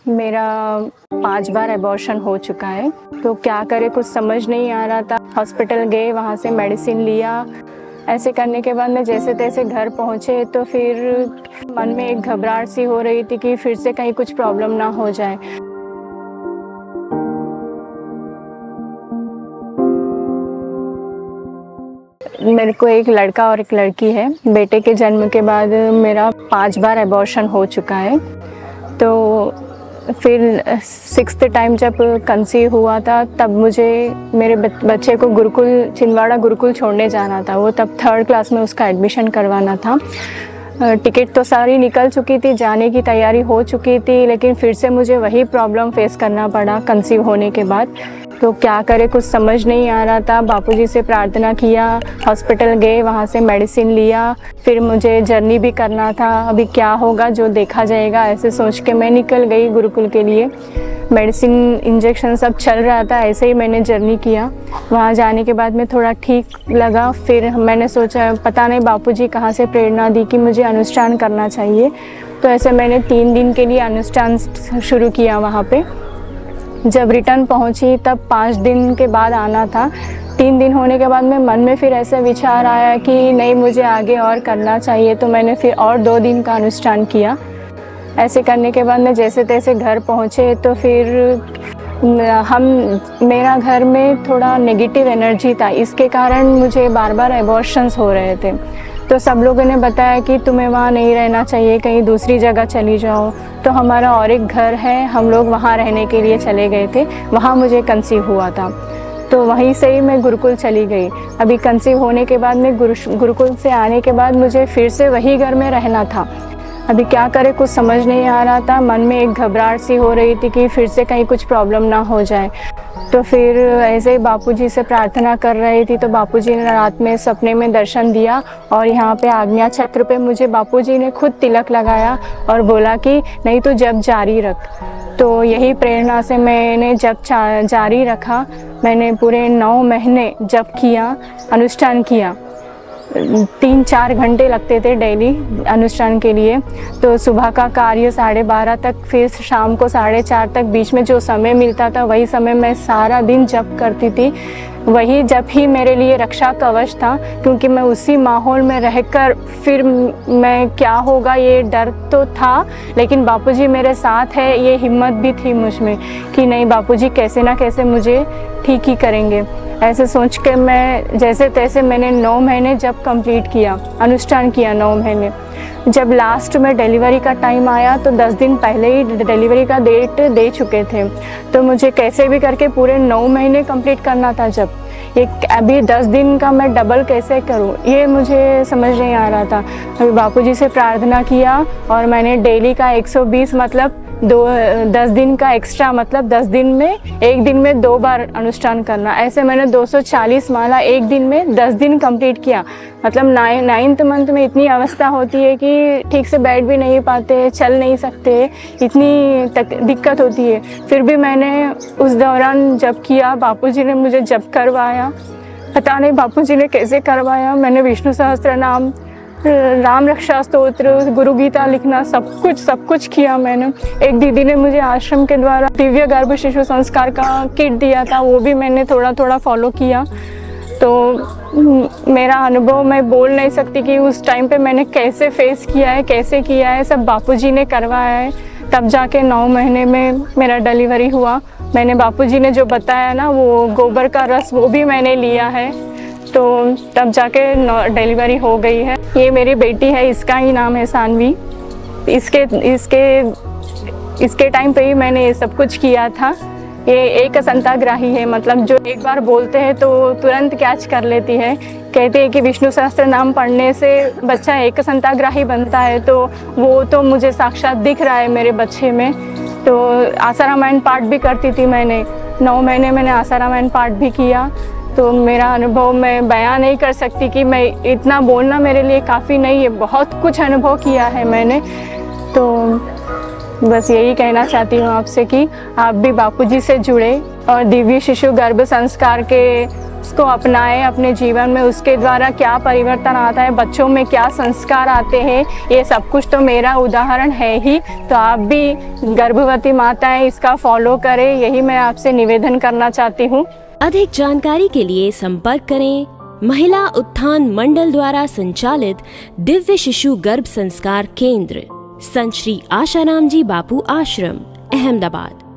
मेरा 5 बार अबॉर्शन हो चुका है, तो क्या करे कुछ समझ नहीं आ रहा था। हॉस्पिटल गए, वहाँ से मेडिसिन लिया। ऐसे करने के बाद मैं जैसे तैसे घर पहुँचे, तो फिर मन में एक घबराहट सी हो रही थी कि फिर से कहीं कुछ प्रॉब्लम ना हो जाए। मेरे को एक लड़का और एक लड़की है। बेटे के जन्म के बाद मेरा 5 बार अबॉर्शन हो चुका है। तो फिर 6th टाइम जब कंसीव हुआ था, तब मुझे मेरे बच्चे को गुरुकुल, छिंदवाड़ा गुरुकुल छोड़ने जाना था। वो तब 3rd क्लास में उसका एडमिशन करवाना था। टिकट तो सारी निकल चुकी थी, जाने की तैयारी हो चुकी थी, लेकिन फिर से मुझे वही प्रॉब्लम फेस करना पड़ा कंसीव होने के बाद। तो क्या करे कुछ समझ नहीं आ रहा था। बापूजी से प्रार्थना किया, हॉस्पिटल गए, वहाँ से मेडिसिन लिया। फिर मुझे जर्नी भी करना था, अभी क्या होगा जो देखा जाएगा, ऐसे सोच के मैं निकल गई गुरुकुल के लिए। मेडिसिन, इंजेक्शन सब चल रहा था, ऐसे ही मैंने जर्नी किया। वहाँ जाने के बाद में थोड़ा ठीक लगा। फिर मैंने सोचा पता नहीं बापूजी कहाँ से प्रेरणा दी कि मुझे अनुष्ठान करना चाहिए। तो ऐसे मैंने 3 दिन के लिए अनुष्ठान शुरू किया वहाँ पे। जब रिटर्न पहुंची तब 5 दिन के बाद आना था। 3 दिन होने के बाद में मन में फिर ऐसा विचार आया कि नहीं, मुझे आगे और करना चाहिए। तो मैंने फिर और 2 दिन का अनुष्ठान किया। ऐसे करने के बाद में जैसे तैसे घर पहुंचे, तो फिर मेरा घर में थोड़ा नेगेटिव एनर्जी था, इसके कारण मुझे बार बार अबॉर्शंस हो रहे थे। तो सब लोगों ने बताया कि तुम्हें वहाँ नहीं रहना चाहिए, कहीं दूसरी जगह चली जाओ। तो हमारा और एक घर है, हम लोग वहाँ रहने के लिए चले गए थे। वहाँ मुझे कंसीव हुआ था, तो वहीं से ही मैं गुरुकुल चली गई। अभी कंसीव होने के बाद में गुरुकुल से आने के बाद मुझे फिर से वही घर में रहना था। अभी क्या करे कुछ समझ नहीं आ रहा था। मन में एक घबराहट सी हो रही थी कि फिर से कहीं कुछ प्रॉब्लम ना हो जाए। तो फिर ऐसे ही बापूजी से प्रार्थना कर रही थी, तो बापूजी ने रात में सपने में दर्शन दिया और यहाँ पे आज्ञा चक्र पे मुझे बापूजी ने खुद तिलक लगाया और बोला कि नहीं तो जप जारी रख। तो यही प्रेरणा से मैंने जप जारी रखा। मैंने पूरे 9 महीने जप किया, अनुष्ठान किया। 3-4 घंटे लगते थे डेली अनुष्ठान के लिए। तो सुबह का कार्य 12:30 तक, फिर शाम को 4:30 तक, बीच में जो समय मिलता था वही समय मैं सारा दिन जप करती थी। वही जप ही मेरे लिए रक्षा कवच था, क्योंकि मैं उसी माहौल में रहकर फिर मैं क्या होगा ये डर तो था, लेकिन बापूजी मेरे साथ है ये हिम्मत भी थी मुझ में कि नहीं, बापूजी कैसे ना कैसे मुझे ठीक ही करेंगे। ऐसे सोच के मैं जैसे तैसे मैंने 9 महीने जब कंप्लीट किया, अनुष्ठान किया 9 महीने। जब लास्ट में डिलीवरी का टाइम आया तो 10 दिन पहले ही डिलीवरी का डेट दे चुके थे। तो मुझे कैसे भी करके पूरे 9 महीने कंप्लीट करना था। जब ये अभी 10 दिन का मैं डबल कैसे करूं, ये मुझे समझ नहीं आ रहा था। अभी बापूजी से प्रार्थना किया और मैंने डेली का 120 मतलब 10 दिन का एक्स्ट्रा, मतलब 10 दिन में, एक दिन में 2 बार अनुष्ठान करना। ऐसे मैंने 240 माला एक दिन में 10 दिन कंप्लीट किया। मतलब 9th मंथ में इतनी अवस्था होती है कि ठीक से बैठ भी नहीं पाते, चल नहीं सकते, इतनी दिक्कत होती है। फिर भी मैंने उस दौरान जप किया। बापूजी ने मुझे जप करवाया, पता नहीं बापूजी ने कैसे करवाया। मैंने विष्णु सहस्त्र नाम, राम रक्षा स्तोत्र, गुरु गीता लिखना, सब कुछ किया मैंने। एक दीदी ने मुझे आश्रम के द्वारा दिव्य गर्भ शिशु संस्कार का किट दिया था, वो भी मैंने थोड़ा थोड़ा फॉलो किया। तो मेरा अनुभव मैं बोल नहीं सकती कि उस टाइम पे मैंने कैसे फेस किया है, कैसे किया है, सब बापूजी ने करवाया है। तब जाके 9 महीने में मेरा डिलीवरी हुआ। मैंने बापूजी ने जो बताया ना, वो गोबर का रस वो भी मैंने लिया है, तो तब जाके डिलीवरी हो गई है। ये मेरी बेटी है, इसका ही नाम है सानवी। इसके टाइम पे ही मैंने ये सब कुछ किया था। ये एक संताग्राही है, मतलब जो एक बार बोलते हैं तो तुरंत कैच कर लेती है। कहते हैं कि विष्णु सहस्त्र नाम पढ़ने से बच्चा एक संताग्राही बनता है, तो वो तो मुझे साक्षात दिख रहा है मेरे बच्चे में। तो आशा रामायण पाठ भी करती थी मैंने, 9 महीने मैंने आशा रामायण पाठ भी किया। तो मेरा अनुभव मैं बयां नहीं कर सकती कि मैं इतना बोलना मेरे लिए काफ़ी नहीं है, बहुत कुछ अनुभव किया है मैंने। तो बस यही कहना चाहती हूँ आपसे कि आप भी बापूजी से जुड़े और दिव्य शिशु गर्भ संस्कार के उसको अपनाएं अपने जीवन में। उसके द्वारा क्या परिवर्तन आता है, बच्चों में क्या संस्कार आते हैं, ये सब कुछ तो मेरा उदाहरण है ही। तो आप भी गर्भवती माताएं इसका फॉलो करें, यही मैं आपसे निवेदन करना चाहती हूँ। अधिक जानकारी के लिए संपर्क करें महिला उत्थान मंडल द्वारा संचालित दिव्य शिशु गर्भ संस्कार केंद्र, संत श्री आशाराम जी बापू आश्रम, अहमदाबाद।